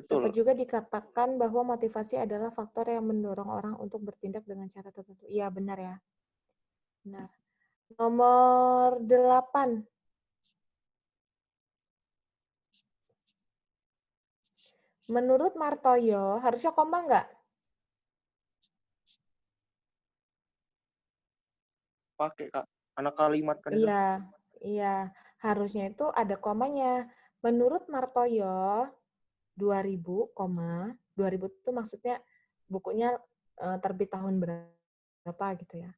[SPEAKER 3] Betul.
[SPEAKER 1] Dapat juga dikatakan bahwa motivasi adalah faktor yang mendorong orang untuk bertindak dengan cara tertentu. Iya, benar ya. Benar. Nomor 8. Menurut Martoyo, harusnya koma nggak?
[SPEAKER 3] Pakai, Kak. Anak kalimat kan itu.
[SPEAKER 1] Iya, iya. Harusnya itu ada komanya. Menurut Martoyo, 2000, 2000 itu maksudnya bukunya terbit tahun berapa gitu ya.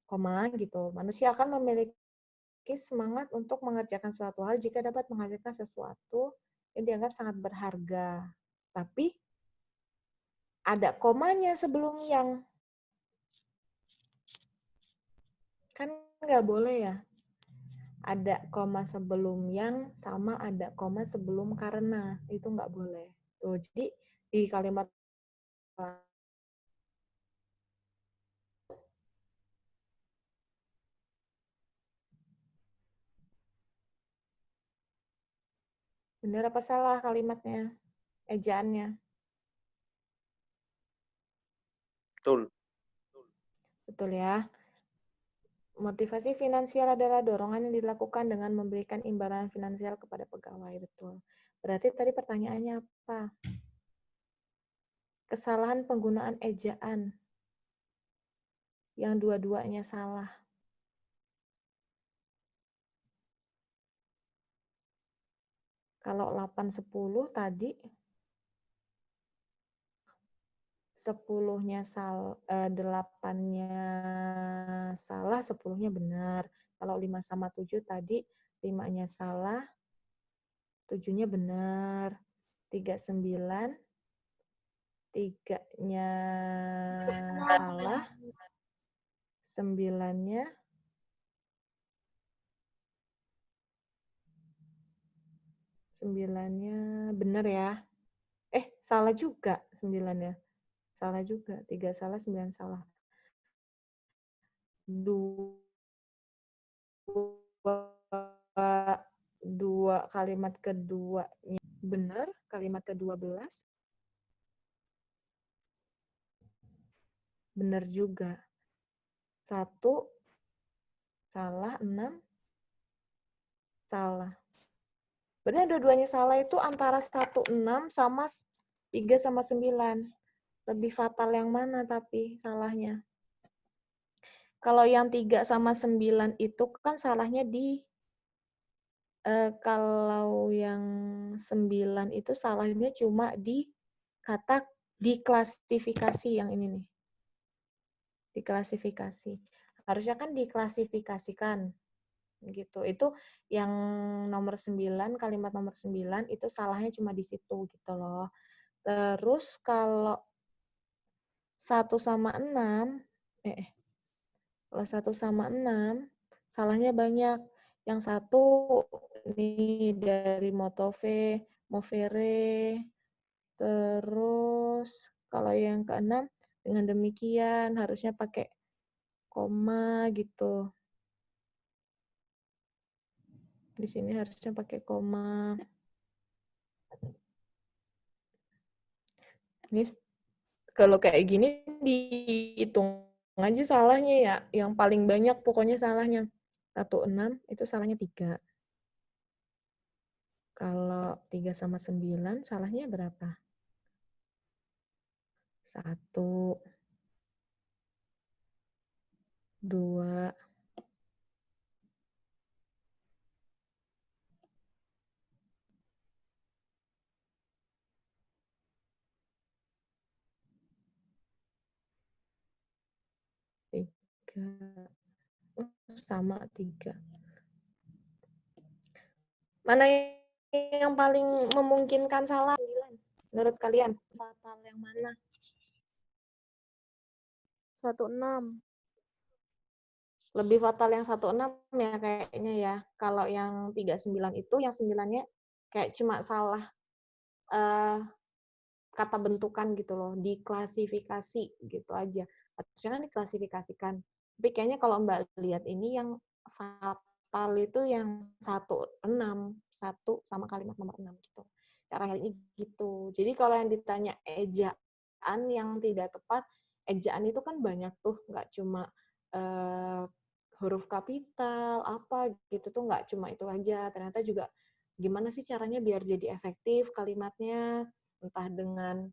[SPEAKER 1] Koma gitu. Manusia akan memiliki semangat untuk mengerjakan suatu hal jika dapat menghasilkan sesuatu yang dianggap sangat berharga. Tapi ada komanya sebelum yang. Kan nggak boleh ya. Ada koma sebelum yang sama ada koma sebelum karena. Itu nggak boleh. Tuh, jadi di kalimat benar apa salah kalimatnya? Ejaannya.
[SPEAKER 3] Betul.
[SPEAKER 1] Betul ya. Motivasi finansial adalah dorongan yang dilakukan dengan memberikan imbalan finansial kepada pegawai. Betul. Berarti tadi pertanyaannya apa? Kesalahan penggunaan ejaan. Yang dua-duanya salah. Kalau 8, 10 tadi 10-nya 8-nya salah, 10-nya benar. Kalau 5 sama 7 tadi 5-nya salah, 7-nya benar. 3, 9, 3-nya salah, 9-nya benar ya. Salah juga 9-nya. Salah juga. 3 salah, 9 salah. 2 kalimat keduanya benar. Kalimat ke-12 benar juga. 1 salah, 6 salah. Benar dua-duanya salah itu antara 1, 6 sama 3 sama 9. Lebih fatal yang mana tapi salahnya? Kalau yang 3 sama 9 itu kan salahnya kalau yang 9 itu salahnya cuma di kata diklasifikasi yang ini nih. Diklasifikasi. Harusnya kan diklasifikasikan. Gitu. Itu yang nomor 9, kalimat nomor 9 itu salahnya cuma di situ gitu loh. Terus kalau 1 sama 6, kalau 1 sama 6, salahnya banyak. Yang satu nih dari Motove, Movere, terus kalau yang ke-6 dengan demikian harusnya pakai koma gitu. Di sini harusnya pakai koma. Ini kalau kayak gini dihitung aja salahnya ya. Yang paling banyak pokoknya salahnya. 1, 6 itu salahnya 3. Kalau 3 sama 9 salahnya berapa? 1, 2, 3. Sama 3. Mana yang paling memungkinkan salah menurut kalian? Fatal yang mana?
[SPEAKER 6] 16.
[SPEAKER 1] lebih fatal yang 16 ya kayaknya ya. Kalau yang 39 itu yang 9-nya kayak cuma salah kata bentukan gitu loh, diklasifikasi gitu aja. Harusnya kan diklasifikasikan. Tapi kayaknya kalau Mbak lihat ini yang fatal itu yang 16, satu sama kalimat nomor 6 gitu. Cara ini gitu. Jadi kalau yang ditanya ejaan yang tidak tepat, ejaan itu kan banyak tuh, nggak cuma huruf kapital, apa gitu tuh nggak cuma itu aja. Ternyata juga gimana sih caranya biar jadi efektif kalimatnya, entah dengan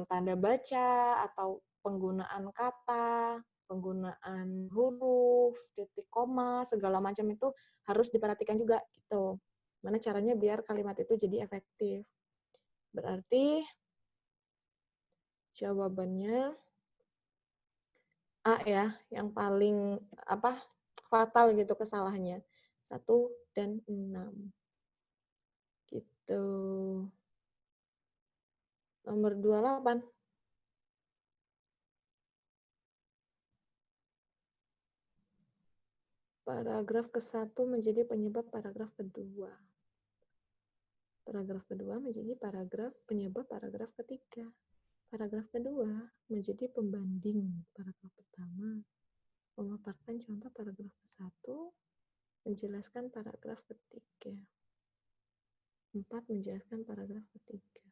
[SPEAKER 1] tanda baca atau penggunaan kata, penggunaan huruf, titik koma, segala macam itu harus diperhatikan juga gitu. Gimana caranya biar kalimat itu jadi efektif. Berarti jawabannya A ya, yang paling fatal gitu kesalahannya. 1 dan 6. Gitu. Nomor 28. Paragraf ke-1 menjadi penyebab paragraf kedua. Paragraf kedua menjadi paragraf penyebab paragraf ketiga. Paragraf kedua menjadi pembanding paragraf pertama. Memaparkan contoh paragraf ke-1, menjelaskan paragraf ketiga. 4 menjelaskan paragraf ketiga.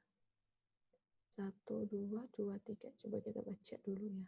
[SPEAKER 1] 1, 2, 3. Coba kita baca dulu ya.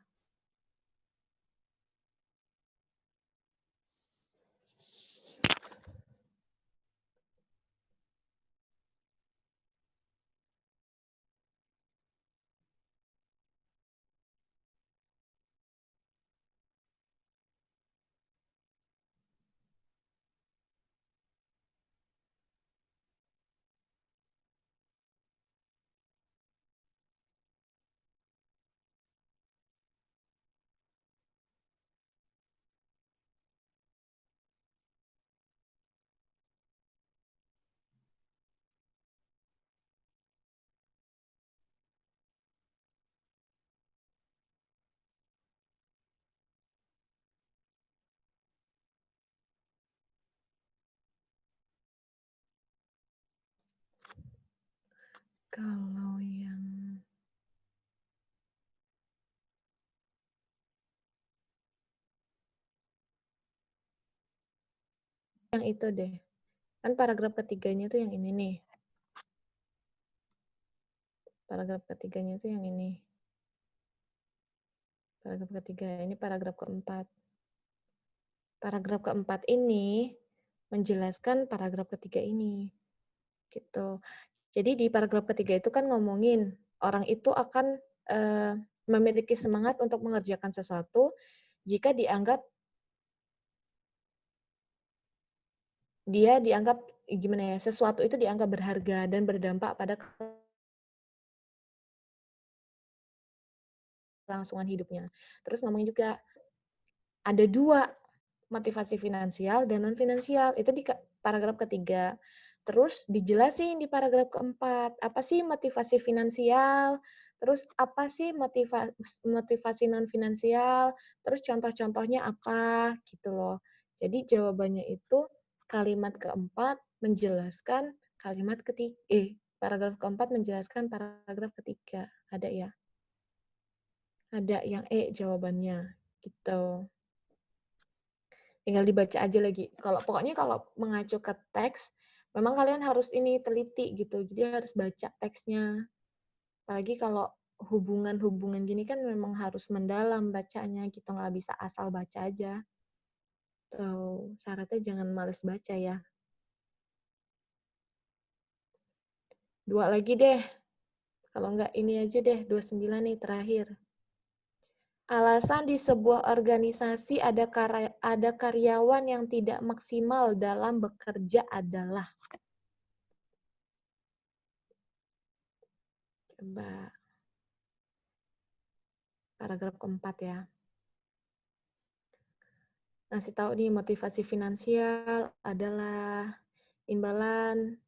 [SPEAKER 1] Kalau yang itu deh. Kan paragraf ketiganya tuh yang ini nih. Paragraf ketiganya tuh yang ini. Paragraf ketiga, ini paragraf keempat. Paragraf keempat ini menjelaskan paragraf ketiga ini. Gitu. Jadi di paragraf ketiga itu kan ngomongin orang itu akan memiliki semangat untuk mengerjakan sesuatu jika dianggap gimana ya, sesuatu itu dianggap berharga dan berdampak pada kelangsungan hidupnya. Terus ngomongin juga ada 2, motivasi finansial dan non finansial. Itu di paragraf ketiga. Terus dijelasin di paragraf keempat, apa sih motivasi finansial, terus apa sih motivasi non finansial, terus contoh-contohnya apa gitu loh. Jadi jawabannya itu kalimat keempat menjelaskan paragraf keempat menjelaskan paragraf ketiga. Ada ya? Ada yang jawabannya gitu. Tinggal dibaca aja lagi. Pokoknya kalau mengacu ke teks, memang kalian harus ini teliti gitu. Jadi harus baca teksnya. Apalagi kalau hubungan-hubungan gini kan memang harus mendalam bacanya gitu, nggak bisa asal baca aja. Tuh, syaratnya jangan males baca ya. 2 lagi deh. Kalau nggak ini aja deh, 29 nih terakhir. Alasan di sebuah organisasi ada karyawan yang tidak maksimal dalam bekerja adalah. Coba. Paragraf keempat ya. Ngasih tahu nih motivasi finansial adalah imbalan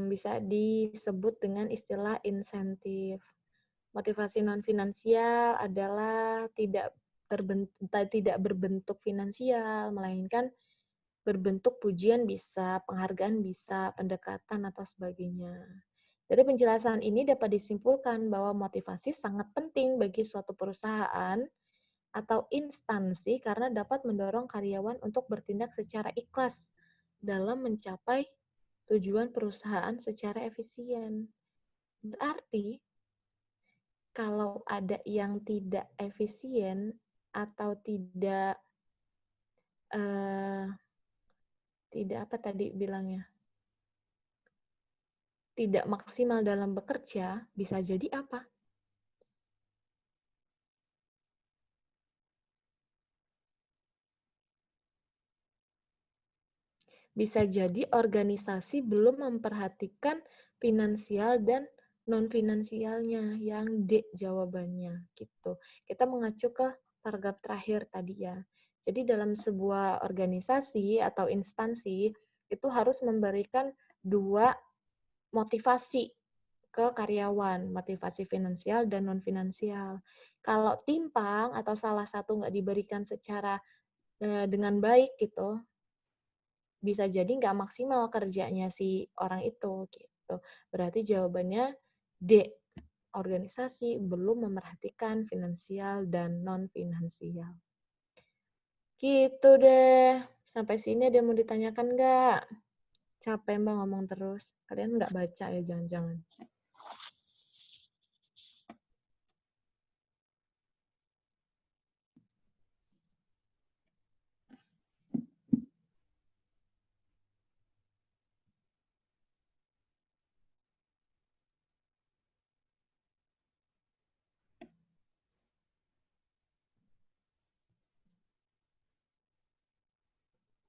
[SPEAKER 1] bisa disebut dengan istilah insentif. Motivasi non finansial adalah tidak
[SPEAKER 5] tidak berbentuk finansial, melainkan berbentuk pujian bisa, penghargaan bisa, pendekatan atau sebagainya. Dari penjelasan ini dapat disimpulkan bahwa motivasi sangat penting bagi suatu perusahaan atau instansi karena dapat mendorong karyawan untuk bertindak secara ikhlas dalam mencapai tujuan perusahaan secara efisien. Berarti, kalau ada yang tidak efisien atau tidak apa tadi bilangnya, tidak maksimal dalam bekerja, bisa jadi apa? Bisa jadi organisasi belum memperhatikan finansial dan non-finansialnya, yang D jawabannya, gitu. Kita mengacu ke paragraf terakhir tadi ya. Jadi dalam sebuah organisasi atau instansi, itu harus memberikan 2 motivasi ke karyawan, motivasi finansial dan non-finansial. Kalau timpang atau salah satu nggak diberikan secara dengan baik gitu, bisa jadi nggak maksimal kerjanya si orang itu gitu. Berarti jawabannya D, organisasi belum memerhatikan finansial dan non finansial. Gitu deh. Sampai sini ada yang mau ditanyakan nggak? Capek Mbak ngomong terus. Kalian nggak baca ya jangan-jangan.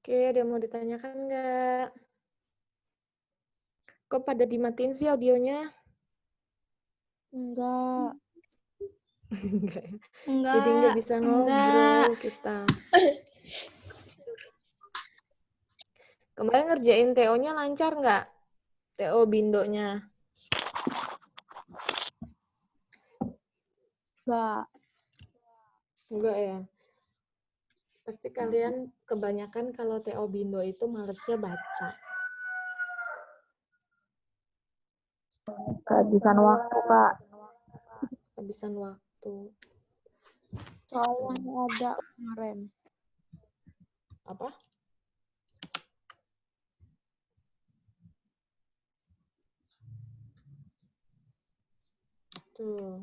[SPEAKER 5] Oke, ada yang mau ditanyakan nggak? Kok pada dimatiin sih audionya?
[SPEAKER 6] Enggak.
[SPEAKER 5] Enggak ya?
[SPEAKER 4] Enggak.
[SPEAKER 5] Jadi nggak bisa ngobrol kita. Kemarin ngerjain TO-nya lancar nggak? TO Bindonya.
[SPEAKER 6] Enggak.
[SPEAKER 5] Enggak ya? Pasti kalian kebanyakan kalau TO Bindo itu malesnya baca.
[SPEAKER 6] Kehabisan waktu, Kak.
[SPEAKER 5] Habisan waktu.
[SPEAKER 6] Soalnya ada kemarin.
[SPEAKER 5] Apa? Tuh.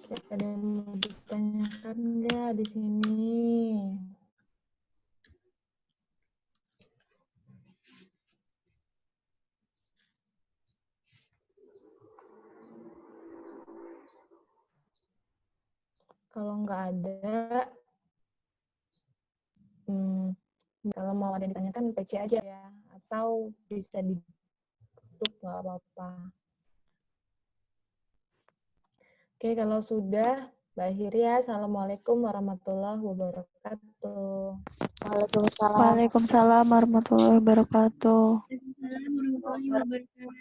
[SPEAKER 5] Ada yang mau ditanyakan nggak di sini? Kalau nggak ada, kalau mau ada yang ditanyakan PC aja ya, atau bisa ditutup nggak apa-apa. Oke, kalau sudah, Mbak akhiri ya. Assalamualaikum warahmatullahi wabarakatuh.
[SPEAKER 6] Waalaikumsalam.
[SPEAKER 2] Waalaikumsalam warahmatullahi wabarakatuh.
[SPEAKER 4] Waalaikumsalam warahmatullahi wabarakatuh.